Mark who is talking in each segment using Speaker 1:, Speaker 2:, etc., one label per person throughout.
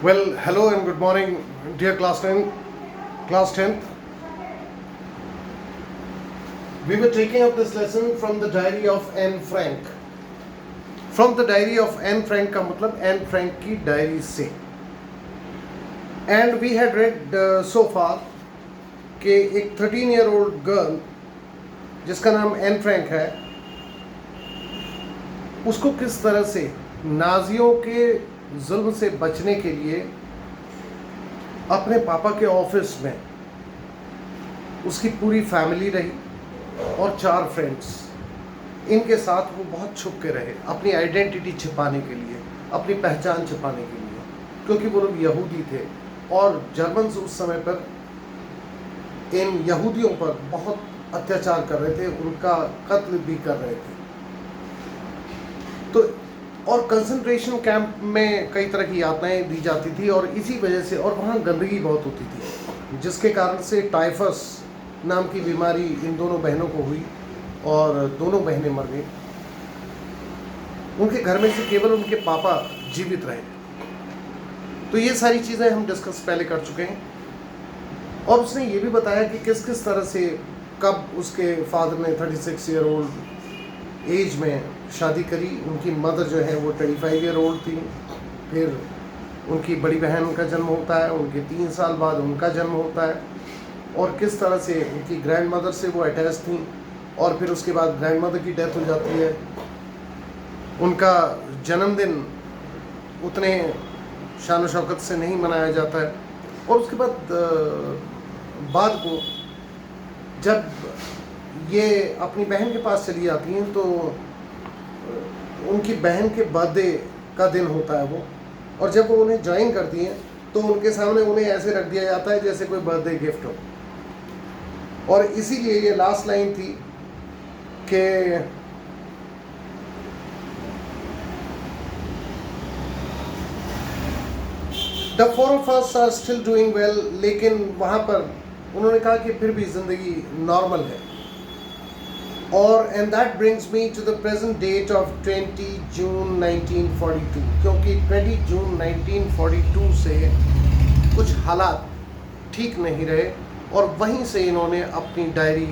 Speaker 1: Well, hello and good morning, dear class 10th. We were taking up this lesson from the diary of Anne Frank. From the diary of Anne Frank का मतलब Anne Frank की diary से. And we had read so far कि एक 13-year-old girl जिसका नाम Anne Frank है, उसको किस तरह से नाजियों के जुल्म से बचने के लिए अपने पापा के ऑफिस में उसकी पूरी फैमिली रही और 4 फ्रेंड्स, इनके साथ वो बहुत छुप के रहे अपनी आइडेंटिटी छिपाने के लिए, अपनी पहचान छिपाने के लिए, क्योंकि वो लोग यहूदी थे और जर्मन्स उस समय पर इन यहूदियों पर बहुत अत्याचार कर रहे थे, उनका कत्ल भी कर रहे थे. तो और कंसंट्रेशन कैंप में कई तरह की यातनाएं दी जाती थी और इसी वजह से, और वहाँ गंदगी बहुत होती थी, जिसके कारण से टाइफस नाम की बीमारी इन दोनों बहनों को हुई और दोनों बहनें मर गई. उनके घर में से केवल उनके पापा जीवित रहे. तो ये सारी चीज़ें हम डिस्कस पहले कर चुके हैं और उसने ये भी बताया कि किस किस तरह से कब उसके फादर ने 36-year-old एज में शादी करी. उनकी मदर जो है वो 25-year-old थी. फिर उनकी बड़ी बहन का जन्म होता है, उनके 3 साल बाद उनका जन्म होता है और किस तरह से उनकी ग्रैंड मदर से वो अटैच थी और फिर उसके बाद ग्रैंड मदर की डेथ हो जाती है. उनका जन्मदिन उतने शान शौकत से नहीं मनाया जाता है और उसके बाद को जब ये अपनी बहन के पास चली जाती हैं तो उनकी बहन के बर्थडे का दिन होता है वो, और जब वो उन्हें ज्वाइन करती हैं तो उनके सामने उन्हें ऐसे रख दिया जाता है जैसे कोई बर्थडे गिफ्ट हो. और इसीलिए ये लास्ट लाइन थी कि the 4 of us are still doing well. लेकिन वहाँ पर उन्होंने कहा कि फिर भी ज़िंदगी नॉर्मल है. और and that brings me to the present date of 20 June 1942, क्योंकि 20 जून 1942 से कुछ हालात ठीक नहीं रहे और वहीं से इन्होंने अपनी डायरी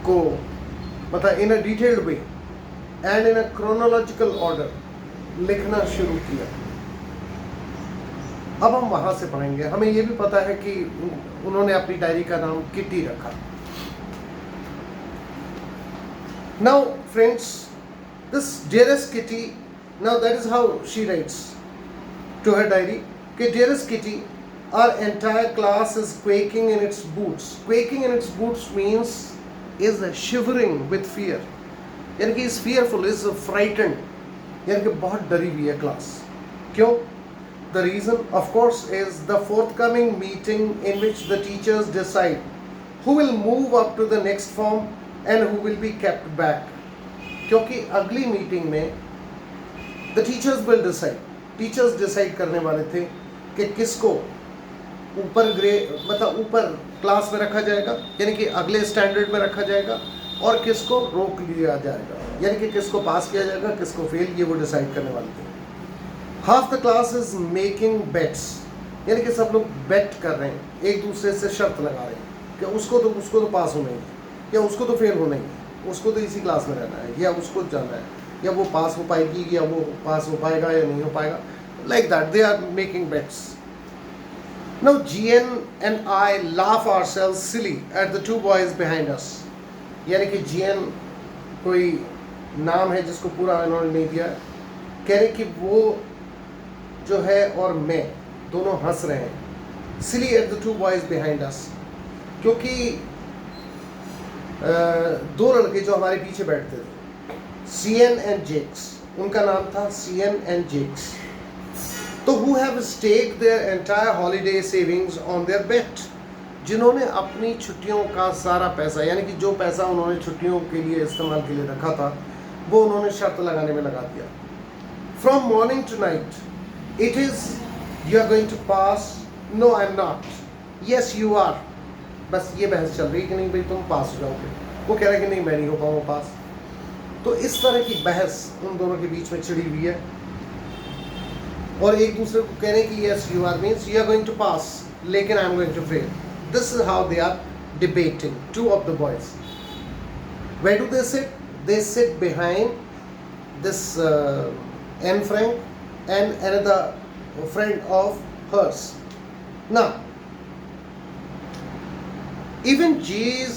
Speaker 1: को मतलब in a detailed way and in a chronological order लिखना शुरू किया. अब हम वहाँ से पढ़ेंगे. हमें ये भी पता है कि उन्होंने अपनी डायरी का नाम किटी रखा. Now friends, this dearest Kitty, now that is how she writes to her diary, कि dearest Kitty, our entire class is quaking in its boots. Quaking in its boots means is shivering with fear. यानी कि is fearful, is frightened, यानी कि बहुत डरी हुई है class. क्यों? The reason of course is the forthcoming meeting in which the teachers decide who will move up to the next form and who will be kept back. क्योंकि अगली meeting में the teachers will decide, teachers decide करने वाले थे कि किसको ऊपर मतलब ऊपर क्लास में रखा जाएगा, यानी कि अगले स्टैंडर्ड में रखा जाएगा, और किसको रोक लिया जाएगा, यानी कि किसको पास किया जाएगा, किसको फेल, ये वो डिसाइड करने वाले थे. Half the class is making bets, यानी कि सब लोग बेट कर रहे हैं, एक दूसरे से शर्त लगा रहे हैं कि उसको तो पास होना ही है, या उसको तो फेल होना ही है, उसको तो इसी क्लास में रहना है, या उसको जाना है, या वो पास हो पाएगी या वो पास हो पाएगा या नहीं हो पाएगा. Like that they are making bets. Now GN and I laugh ourselves silly at the 2 boys behind us. यानी कि GN कोई नाम है जिसको पूरा इन्होंने नहीं दिया, कह रहे कि वो जो है और मैं दोनों हंस रहे हैं. Silly at the 2 boys behind us, क्योंकि 2 लड़के जो हमारे पीछे बैठते थे, CN एंड जेक्स, उनका नाम था CN एंड जेक्स, तो who have staked their entire holiday savings on their bet, जिन्होंने अपनी छुट्टियों का सारा पैसा, यानी कि जो पैसा उन्होंने छुट्टियों के लिए इस्तेमाल के लिए रखा था, वो उन्होंने शर्त लगाने में लगा दिया. From morning to night, it is you are going to pass, no I am not, yes you are. बस ये बहस चल रही कि नहीं भाई तुम पास हो जाओगे, वो कह रहा है कि नहीं मैं नहीं हो पाऊँगा पास. तो इस तरह की बहस उन दोनों के बीच में छिड़ी हुई है. और एक दूसरे को कहने की yes you are means you are going to pass, लेकिन I am going to fail. This is how they are debating, two of the boys. Where do they sit? They sit behind this Anne Frank and another friend of hers. Now, even G's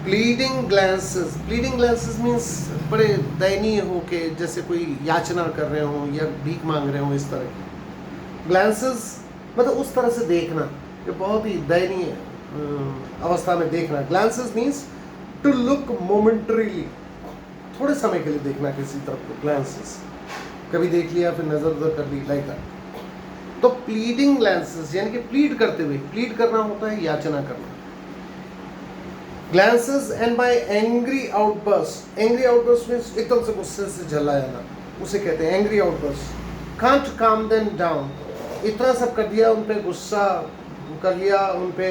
Speaker 1: pleading glances means बड़े दयनीय हो के जैसे कोई याचना कर रहे हो या भीख मांग रहे हो, इस तरह glances मतलब उस तरह से देखना, ये बहुत ही दयनीय अवस्था में देखना. Glances means to look momentarily, थोड़े समय के लिए देखना किसी तरफ को. ग्लांसेस कभी देख लिया फिर नजर उधर कर ली, लाइक दैट. तो प्लीडिंग ग्लांसेस यानी कि प्लीड करते हुए, प्लीड करना होता है याचना करना. Glances and by angry outburst. Angry outburst means एकदम से गुस्से से झल्ला जाना, उसे कहते हैं angry outburst. Can't calm them down. इतना सब कर दिया, उन पे गुस्सा कर लिया, उन पे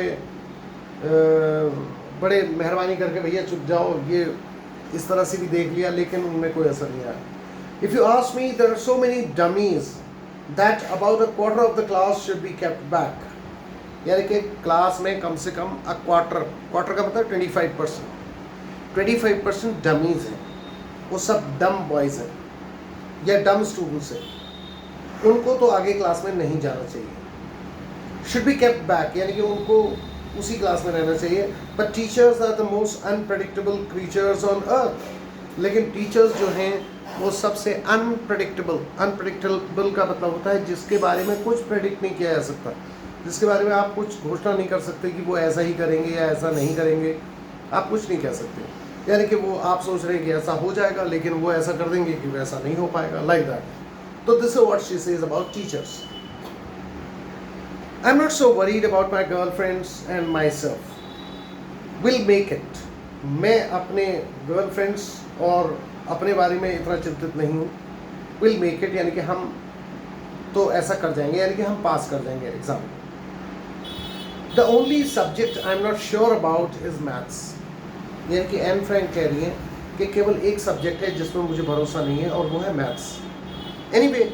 Speaker 1: बड़े मेहरबानी करके भैया चुप जाओ, ये इस तरह से भी देख लिया, लेकिन उनमें कोई असर नहीं आया. If you ask me, there are so many dummies that about a quarter of the class should be kept back. यानी कि क्लास में कम से कम क्वार्टर का मतलब 25% डमीज हैं. वो सब डम बॉयज़ हैं या डम स्टूडेंट्स हैं, उनको तो आगे क्लास में नहीं जाना चाहिए. शुड बी केप्ट बैक यानी कि उनको उसी क्लास में रहना चाहिए. But teachers are the most unpredictable creatures on earth. लेकिन टीचर्स जो हैं वो सबसे अनप्रेडिक्टेबल का मतलब होता है जिसके बारे में कुछ प्रेडिक्ट नहीं किया जा सकता, जिसके बारे में आप कुछ घोषणा नहीं कर सकते कि वो ऐसा ही करेंगे या ऐसा नहीं करेंगे. आप कुछ नहीं कह सकते, यानी कि वो आप सोच रहे हैं कि ऐसा हो जाएगा, लेकिन वो ऐसा कर देंगे कि वैसा नहीं हो पाएगा, लाइक दैट. तो this is what she says about teachers. I'm not so worried about my girlfriends and myself. Will make it. मैं अपने गर्लफ्रेंड्स और अपने बारे में इतना चिंतित नहीं हूँ. Will make it यानी कि हम तो ऐसा कर जाएंगे, यानी कि हम पास कर जाएंगे exam. The only subject I'm not sure about is maths. यानी कि एन फ्रैंक कह रही हैं कि केवल एक सब्जेक्ट है जिसमें मुझे भरोसा नहीं है और वो है maths. Anyway,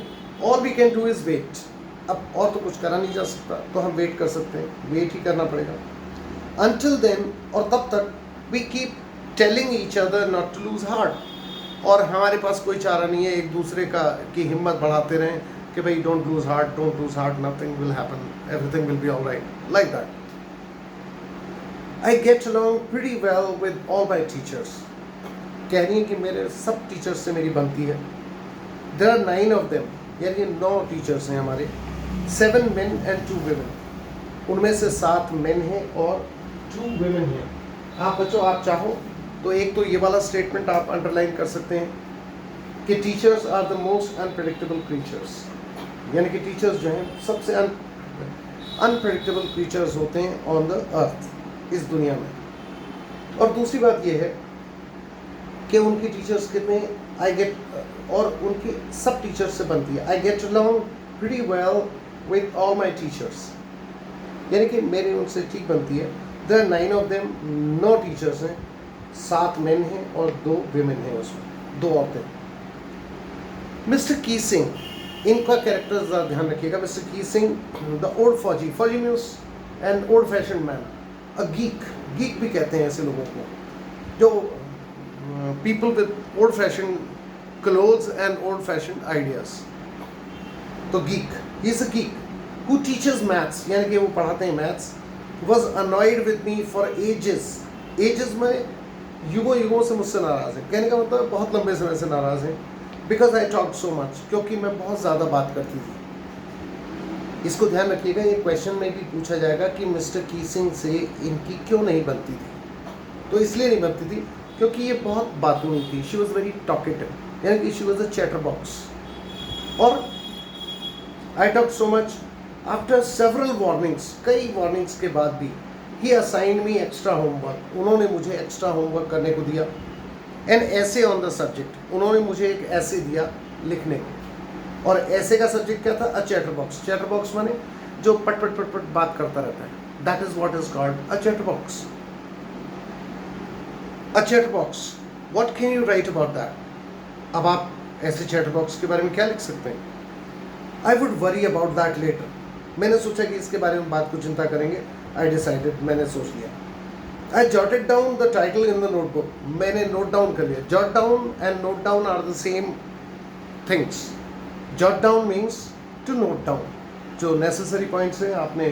Speaker 1: all we can do is wait. अब और तो कुछ करा नहीं जा सकता, तो हम वेट कर सकते हैं, वेट ही करना पड़ेगा. Until then, और तब तक we keep telling each other not to lose heart. और हमारे पास कोई चारा नहीं है, एक दूसरे की हिम्मत बढ़ाते रहें कि भाई don't lose heart, nothing will happen, everything will be all right, like that. I get along pretty well with all my teachers. कह रही है कि मेरे सब टीचर्स से मेरी बनती है. There are 9 of them, यानी 9 टीचर्स हैं हमारे. 7 men and 2 women. उनमें से 7 men हैं और 2 women हैं. आप बच्चों आप चाहो तो एक तो ये वाला स्टेटमेंट आप अंडरलाइन कर सकते हैं कि teachers are the most unpredictable creatures. यानी कि टीचर्स जो हैं सबसे अनप्रेडिक्टेबल क्रीचर्स होते हैं ऑन द अर्थ, इस दुनिया में. और दूसरी बात ये है कि उनकी टीचर्स कितने आई गेट और उनकी सब टीचर्स से बनती है. I get along pretty well with all my teachers, यानी कि मेरी उनसे ठीक बनती है. देयर 9 ऑफ देम, 9 टीचर्स हैं, 7 मेन हैं और 2 विमेन हैं, उसमें 2 औरतें. मिस्टर कीसिंग, इनका कैरेक्टर ज़रा ध्यान रखिएगा. मिस्टर कीसिंग द ओल्ड फौजी means an old fashion man, a geek भी कहते हैं ऐसे लोगों को जो people with old fashioned clothes and old fashioned ideas. तो geek, he is a geek who teaches maths, यानी कि वो पढ़ाते हैं maths. Was annoyed with me for ages में युगों से मुझसे नाराज़ है. कहने का मतलब बहुत लंबे समय से नाराज़ हैं. Because I talked so much, क्योंकि मैं बहुत ज़्यादा बात करती थी. इसको ध्यान रखिएगा, ये क्वेश्चन में भी पूछा जाएगा कि मिस्टर कीसिंग से इनकी क्यों नहीं बनती थी. तो इसलिए नहीं बनती थी क्योंकि ये बहुत बातूनी थी. शी वॉज वेरी टॉकेटिव, यानी कि she was a chatterbox. और I talk so much. After several warnings, कई वार्निंग्स के बाद भी, he assigned me extra homework, उन्होंने मुझे एक्स्ट्रा होमवर्क करने को दिया. एन ऐसे ऑन द सब्जेक्ट, उन्होंने मुझे एक ऐसे दिया लिखने को. और ऐसे का सब्जेक्ट क्या था? अ चैटर बॉक्स. चैटर बॉक्स माने जो पट पट पट पट बात करता रहता है. That is what is called a chatter box. A chat box. What can you write about that? अब आप ऐसे चैटर बॉक्स के बारे में क्या लिख सकते हैं? I would worry about that later. मैंने सोचा कि इसके बारे में बात को चिंता करेंगे। आई डिसाइडेड, मैंने सोच लिया। I jotted down the title in the notebook. मैंने नोट डाउन कर लिया। Jot down and note down are the same things. Jot down means to note down, जो नेसेसरी पॉइंट्स हैं आपने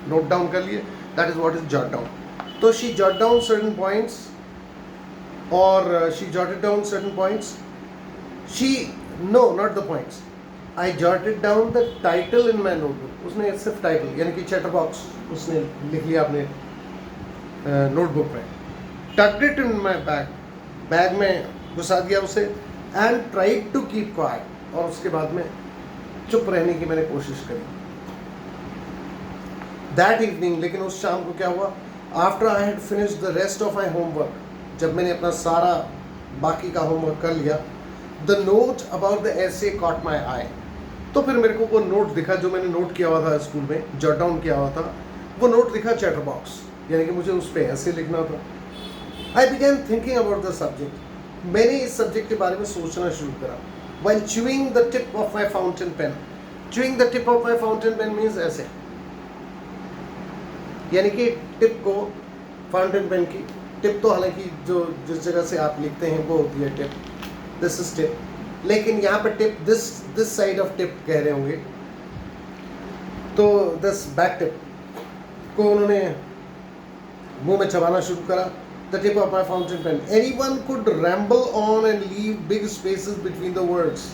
Speaker 1: नोट डाउन कर लिए, that is what is jot down. तो she jot down certain points, और she jotted down certain points. She know not the points, I jotted down the title in my notebook. उसने सिर्फ title यानी कि chatter box उसने लिख लिया अपने नोटबुक में। Tucked it in my bag, bag में घुसा दिया उसे। And tried to keep quiet, और उसके बाद में चुप रहने की मैंने कोशिश करी। दैट इवनिंग, लेकिन उस शाम को क्या हुआ, after I had finished the rest of my homework, जब मैंने अपना सारा बाकी का होमवर्क कर लिया, the note about the essay caught my eye. तो फिर मेरे को वो नोट दिखा जो मैंने नोट किया हुआ था स्कूल में, जॉट डाउन किया हुआ था, वो नोट दिखा चैटर बॉक्स, यानी कि मुझे उस पर ऐसे लिखना था। आई began thinking about the subject. मैंने इस सब्जेक्ट के बारे में सोचना शुरू करा। While chewing the tip of my fountain pen, chewing the tip of my fountain pen means ऐसे, यानी कि टिप को, फाउंटेन पेन की टिप तो हालांकि जो जिस जगह से आप लिखते हैं वो होती है टिप, दिस इज टिप, लेकिन यहाँ पर tip this side of tip कह रहे होंगे, तो दिस बैक टिप को उन्होंने मुंह में चबाना शुरू करा। The tip of my fountain pen. Anyone could ramble on and leave big spaces between the words.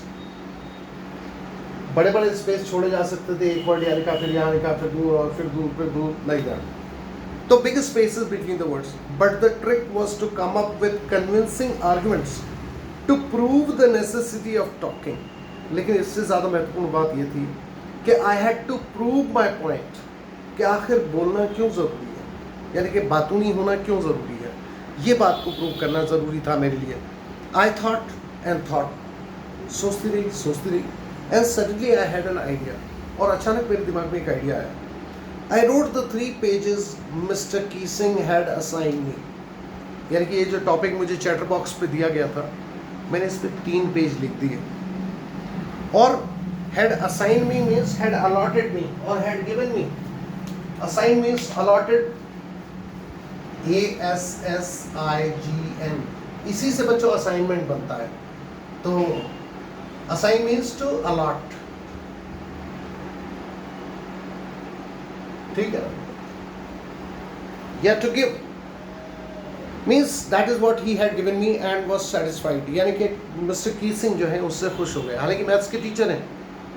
Speaker 1: बड़े बड़े स्पेस छोड़े जा सकते थे, एक वर्ड यहाँ लिखा, फिर यहाँ लिखा, फिर दूर, और फिर दूर, फिर दूर, like that. तो big spaces between the words. But the trick was to come up with convincing arguments to prove the necessity of talking. लेकिन इससे ज़्यादा महत्वपूर्ण बात ये थी कि I had to prove my point, कि आखिर बोलना क्यों ज़रूरी है, यानी कि बातूनी होना क्यों ज़रूरी है, ये बात को प्रूव करना ज़रूरी था मेरे लिए। आई थॉट एंड थॉट, सोचती रही, and suddenly I had an idea, और अचानक मेरे दिमाग में एक आइडिया आया। I wrote the 3 pages mister Keesing had assign me, यानी कि ये जो टॉपिक मुझे चैटर बॉक्स पे दिया गया था, मैंने इस पर 3 पेज लिख दिए। और had assign me means had allotted me और had given me. Assign means allotted, ASSIGN, इसी से बच्चों असाइनमेंट बनता है। तो असाइन मीन्स टू अलॉट, ठीक है, या to give means that is what he had given me and was satisfied, यानी कि मिस्टर कीसिंग जो है उससे खुश हो गए। हालांकि मैथ्स के टीचर हैं,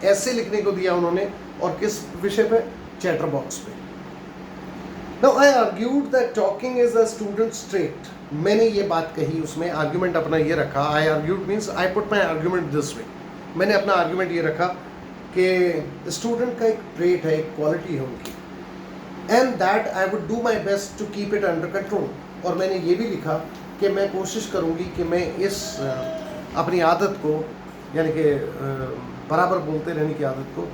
Speaker 1: ऐसे लिखने को दिया उन्होंने, और किस विषय पे, चैटर बॉक्स पे। Now I argued that talking is a student's trait. मैंने ये बात कही, उसमें आर्ग्यूमेंट अपना ये रखा। I argued means I put my argument this way. मैंने अपना आर्ग्यूमेंट ये रखा कि स्टूडेंट का एक ट्रेट है, एक क्वालिटी है उनकी, and that I would do my best to keep it under control. और मैंने ये भी लिखा कि मैं कोशिश करूँगी कि मैं इस अपनी आदत को, यानी कि बराबर बोलते रहने की आदत को,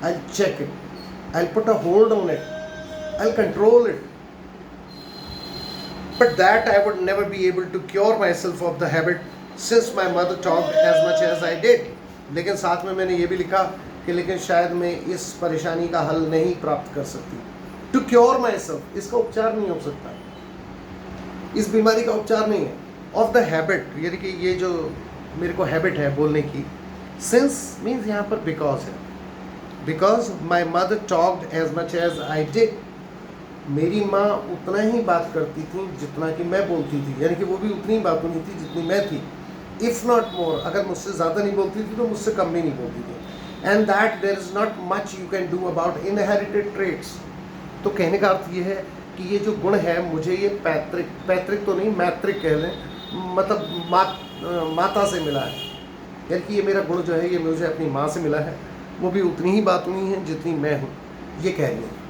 Speaker 1: I check it, I put a hold on it, I'll control it, but that I would never be able to cure myself of the habit since my mother talked as much as I did. लेकिन साथ में मैंने ये भी लिखा कि लेकिन शायद मैं इस परेशानी का हल नहीं प्राप्त कर सकती। To cure myself, इसका उपचार नहीं हो सकता, इस बीमारी का उपचार नहीं है। Of the habit, यानी कि ये जो मेरे को हैबिट है बोलने की, since means यहाँ पर because है, because my mother talked as much as I did. मेरी माँ उतना ही बात करती थी जितना कि मैं बोलती थी, यानी कि वो भी उतनी ही बात नहीं थी जितनी मैं थी, इफ़ नॉट मोर। अगर मुझसे ज़्यादा नहीं बोलती थी तो मुझसे कम भी नहीं बोलती थी। And that there is not much you can do about inherited traits. तो कहने का अर्थ ये है कि ये जो गुण है, मुझे ये पैतृक तो नहीं, मैत्रिक कह लें, मतलब माता से मिला है, यानी कि ये मेरा गुण जो है ये मुझे अपनी माँ से मिला है, वो भी उतनी ही बात नहीं है जितनी मैं हूँ, ये कह रही है।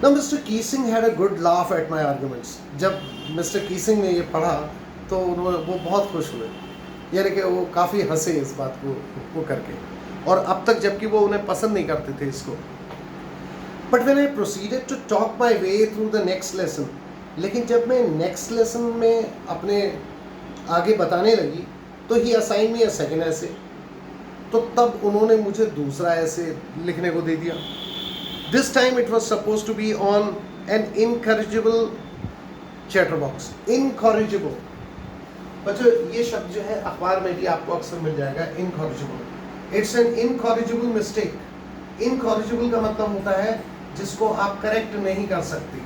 Speaker 1: Now Mr. Keesing had a good laugh at my arguments. जब मिस्टर कीसिंग ने ये पढ़ा तो वो बहुत खुश हुए, यानी कि वो काफ़ी हंसे इस बात को करके, और अब तक जबकि वो उन्हें पसंद नहीं करते थे इसको। But when I proceeded to talk my way through the next lesson, लेकिन जब मैं नेक्स्ट लेसन में अपने आगे बताने लगी तो ही असाइन मी अ सेकेंड ऐसे तो तब उन्होंने मुझे दूसरा ऐसे लिखने को दे दिया. This time it was suppose to be on an incorrigible chatterbox. Incorrigible, बच्चों ये शब्द जो है अखबार में भी आपको अक्सर मिल जाएगा. Incorrigible, it's an incorrigible mistake. Incorrigible का मतलब होता है जिसको आप करेक्ट नहीं कर सकते.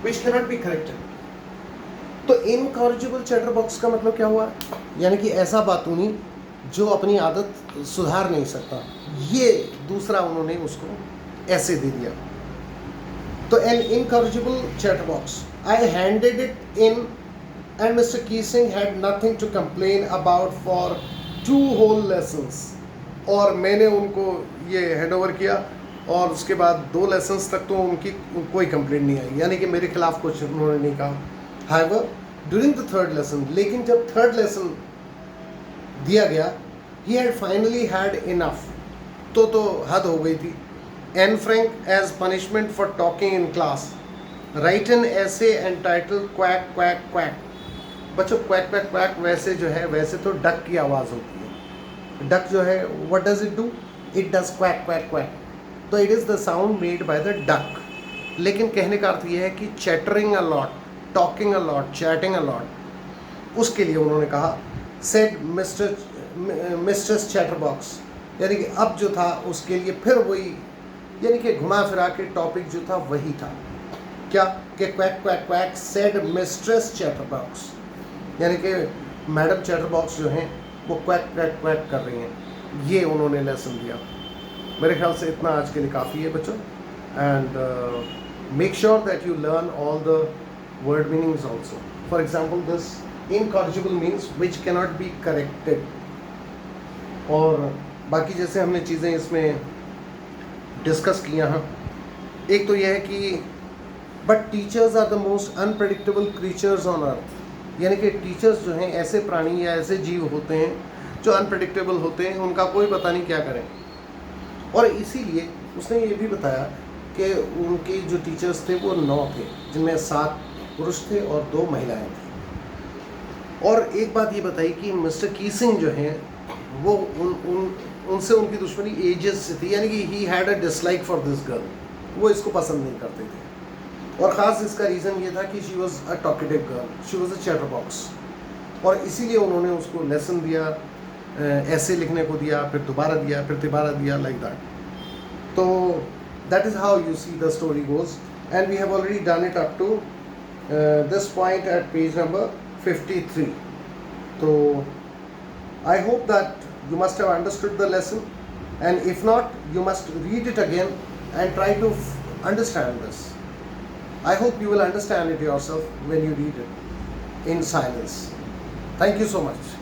Speaker 1: which cannot be corrected. तो इनकॉरिजिबल चैटर बॉक्स का मतलब क्या हुआ? यानी कि ऐसा बातूनी जो अपनी आदत सुधार नहीं सकता. ये दूसरा उन्होंने उसको ऐसे दे दिया. तो an incorrigible chatterbox. I handed it in and mister Keesing had nothing to complain about for 2 whole lessons. और मैंने उनको ये हैंड ओवर किया और उसके बाद 2 लेसन्स तक तो उनकी कोई कंप्लेंट नहीं आई, यानी कि मेरे खिलाफ कुछ उन्होंने नहीं कहा. However, during the 3rd lesson, लेकिन जब 3rd lesson दिया गया, he had finally had enough. तो हद हो गई थी. Anne Frank as punishment for talking in class, write an essay entitled Quack Quack Quack. बच्चों quack quack quack वैसे जो है वैसे तो डक की आवाज़ होती है. डक जो है what does it do? It does quack quack quack. तो it is the sound made by the duck. लेकिन कहने का अर्थ ये है कि chattering a lot, talking a lot, chatting a lot, उसके लिए उन्होंने कहा सेड मिस्टर्स चैटर बॉक्स. यानी कि अब जो था उसके लिए फिर वही, यानी कि घुमा फिरा के टॉपिक जो था वही था. क्या कि quack quack quack said mistress chatter box, यानी कि मैडम चैटर बॉक्स जो हैं वो क्वैक क्वैक क्वैक कर रही हैं. ये उन्होंने लेसन दिया. मेरे ख्याल से इतना आज के लिए काफ़ी है बच्चों. And make sure that you learn all the word meanings also. For example this incorrigible means which cannot be corrected. और बाकी जैसे हमने चीज़ें इसमें डिस्कस किया हैं, एक तो यह है कि but teachers are the most unpredictable creatures on earth. यानी कि टीचर्स जो हैं ऐसे प्राणी या ऐसे जीव होते हैं जो अनप्रडिक्टेबल होते हैं, उनका कोई पता नहीं क्या करें. और इसीलिए उसने ये भी बताया कि उनके जो टीचर्स थे वो 9 थे, जिनमें 7 पुरुष थे और 2 महिलाएं थी. और एक बात ये बताई कि मिस्टर कीसिंग जो हैं वो उनसे उनकी दुश्मनी एजेस से थी. यानी कि he had a dislike for this girl. वो इसको पसंद नहीं करते थे. और ख़ास इसका रीज़न ये था कि she was a talkative girl, she was a chatterbox. और इसीलिए उन्होंने उसको लेसन दिया, ऐसे लिखने को दिया, फिर दोबारा दिया, फिर तिबारा दिया, लाइक दैट. तो that is how you see the story goes. And we have already done it up to this point at page number 53. तो I hope that you must have understood the lesson, and if not you must read it again and try to understand this. I hope you will understand it yourself when you read it in silence. Thank you so much.